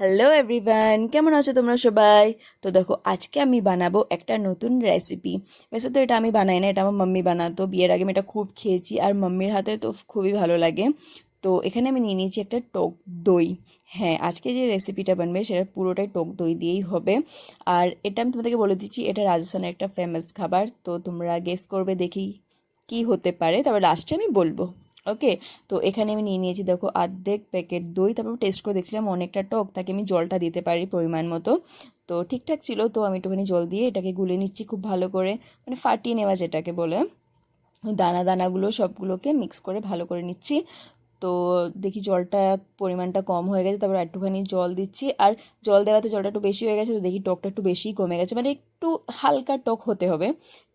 Hello everyone, কেমন আছো তোমরা সবাই? তো দেখো, আজকে আমি বানাবো একটা নতুন রেসিপি। তো এটা আমি বানাই না, এটা আমার মাম্মি বানাতো। বিয়ের আগে আমি এটা খুব খেয়েছি আর মাম্মির হাতে তো খুবই ভালো লাগে। তো এখানে আমি নিয়ে নিয়েছি একটা টক দই। হ্যাঁ, আজকে যে রেসিপিটা বানবে সেটা পুরোটাই টক দই দিয়েই হবে। আর এটা আমি তোমাদেরকে বলে দিচ্ছি, এটা রাজস্থানের একটা ফেমাস খাবার। তো তোমরা গেস করবে দেখি কি হতে পারে, তারপর লাস্টে আমি বলবো। ওকে। তো এখানে আমি নিয়ে নিয়েছি দেখো অর্ধেক প্যাকেট দই। তারপর টেস্ট করে দেখছিলাম অনেকটা টক, তাকে আমি জলটা দিতে পারি পরিমাণ মতো। তো ঠিকঠাক ছিল, তো আমি একটুখানি জল দিয়ে এটাকে গুলে নিচ্ছি খুব ভালো করে, মানে ফাটিয়ে নেওয়া যেটাকে বলে। ওই দানা দানাগুলো সবগুলোকে মিক্স করে ভালো করে নিচ্ছি। তো দেখি জলটা পরিমাণটা কম হয়ে গেছে, তারপর একটুখানি জল দিচ্ছি। আর জল দেওয়াতে জলটা একটু বেশি হয়ে গেছে, তো দেখি টকটা একটু বেশিই কমে গেছে, মানে একটু হালকা টক হতে হবে।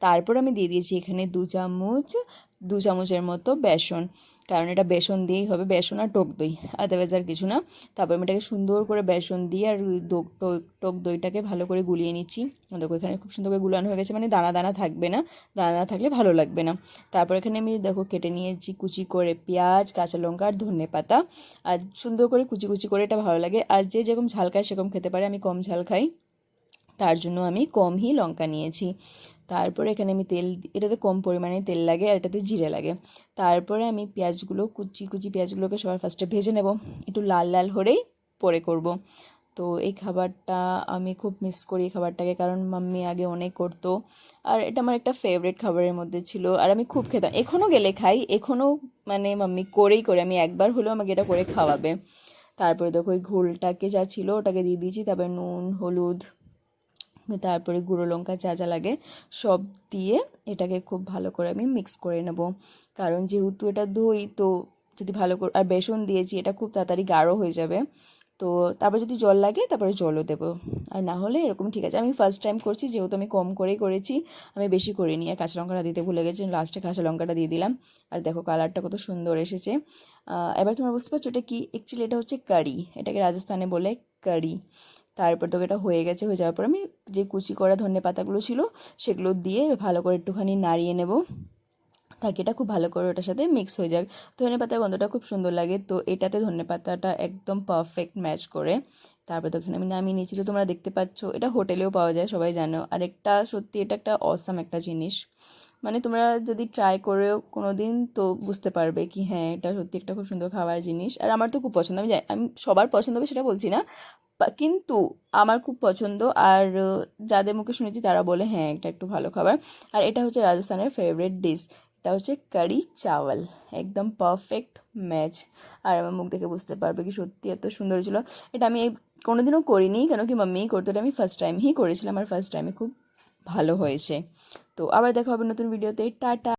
তারপর আমি দিয়ে দিয়েছি এখানে 2 চামচের মতো বেসন। কারণ এটা বেসন দিয়েই হবে, বেসন আর টক দই, আদারওয়াইজ আর কিছু না। তারপর আমি এটাকে সুন্দর করে বেসন দিয়ে আর ওই টক দইটাকে ভালো করে গুলিয়ে নিচ্ছি। দেখো এখানে খুব সুন্দর করে গুলানো হয়ে গেছে, মানে দানা দানা থাকবে না, দানা দানা থাকলে ভালো লাগবে না। তারপর এখানে আমি দেখো কেটে নিয়েছি কুচি করে পেঁয়াজ, কাঁচা লঙ্কা আর ধনে পাতা। আর সুন্দর করে কুচি কুচি করে, এটা ভালো লাগে। আর যে যেরকম ঝাল খায় সেরকম খেতে পারে, আমি কম ঝাল খাই, তার জন্য আমি কমই লঙ্কা নিয়েছি। তারপরে এখানে আমি তেল, এটাতে কম পরিমাণে তেল লাগে আর এটাতে জিরে লাগে। তারপরে আমি পেঁয়াজগুলো, কুচি কুচি পেঁয়াজগুলোকে সবার ফার্স্টে ভেজে নেব, একটু লাল লাল হলেই পরে করব। তো এই খাবারটা আমি খুব মিস করি এই খাবারটাকে, কারণ মাম্মি আগে অনেক করতো। আর এটা আমার একটা ফেভারিট খাবারের মধ্যে ছিল, আর আমি খুব খেতাম, এখনও গেলে খাই, এখনও মানে মাম্মি করেই করে, আমি একবার হলেও আমাকে এটা করে খাওয়াবে। তারপরে দেখো ওই ঘোলটাকে যা ছিল ওটাকে দিয়ে দিয়েছি, তারপরে নুন, হলুদ, তারপরে গুঁড়ো লঙ্কা যা যা লাগে সব দিয়ে এটাকে খুব ভালো করে আমি মিক্স করে নেব। কারণ যেহেতু এটা দই, তো যদি ভালো করে, আর বেসন দিয়েছি, এটা খুব তাড়াতাড়ি গাঢ় হয়ে যাবে। তো তারপর যদি জল লাগে তারপরে জলও দেবো, আর না হলে এরকম ঠিক আছে। আমি ফার্স্ট টাইম করছি যেহেতু, আমি কম করেই করেছি, আমি বেশি করিনি। আর কাঁচা লঙ্কাটা দিতে ভুলে গেছি, লাস্টে কাঁচা লঙ্কাটা দিয়ে দিলাম। আর দেখো কালারটা কত সুন্দর এসেছে। এবার তোমরা বুঝতে পারছো এটা কি, অ্যাকচুয়ালি এটা হচ্ছে কারি, এটাকে রাজস্থানে বলে কারি। তারপর তো এটা হয়ে গেছে, হয়ে যাওয়ার পর আমি যে কুচি করা ধনে পাতাগুলো ছিল সেগুলো দিয়ে ভালো করে একটুখানি নাড়িয়ে নেব, তাকে এটা খুব ভালো করে ওটার সাথে মিক্স হয়ে যাক। ধনে পাতার গন্ধটা খুব সুন্দর লাগে, তো এটাতে ধনে পাতাটা একদম পারফেক্ট ম্যাচ করে। তারপর তো এখানে আমি নামিয়ে নিয়েছি, তো তোমরা দেখতে পাচ্ছ এটা হোটেলেও পাওয়া যায়, সবাই জানো। আর একটা সত্যি এটা একটা অসাম একটা জিনিস, মানে তোমরা যদি ট্রাই করেও কোনো দিন, তো বুঝতে পারবে কি হ্যাঁ এটা সত্যি একটা খুব সুন্দর খাবার জিনিস। আর আমার তো খুব পছন্দ, আমি সবার পছন্দ হবে সেটা বলছি না, কিন্তু আমার খুব পছন্দ। আর যাদের মুখে শুনেছি তারা বলে হ্যাঁ এটা একটু ভালো খাবার। আর এটা হচ্ছে রাজস্থানের ফেভারিট ডিশ, এটা হচ্ছে কারি চাওয়াল, একদম পারফেক্ট ম্যাচ। আর আমার মুখ দেখে বুঝতে পারবে কি সত্যি এত সুন্দর ছিল। এটা আমি কোনোদিনও করিনি, কেন কি মাম্মিই করতো, এটা আমি ফার্স্ট টাইমই করেছিলাম, আর ফার্স্ট টাইমে খুব ভালো হয়েছে। তো আবার দেখা হবে নতুন ভিডিওতে, টাটা।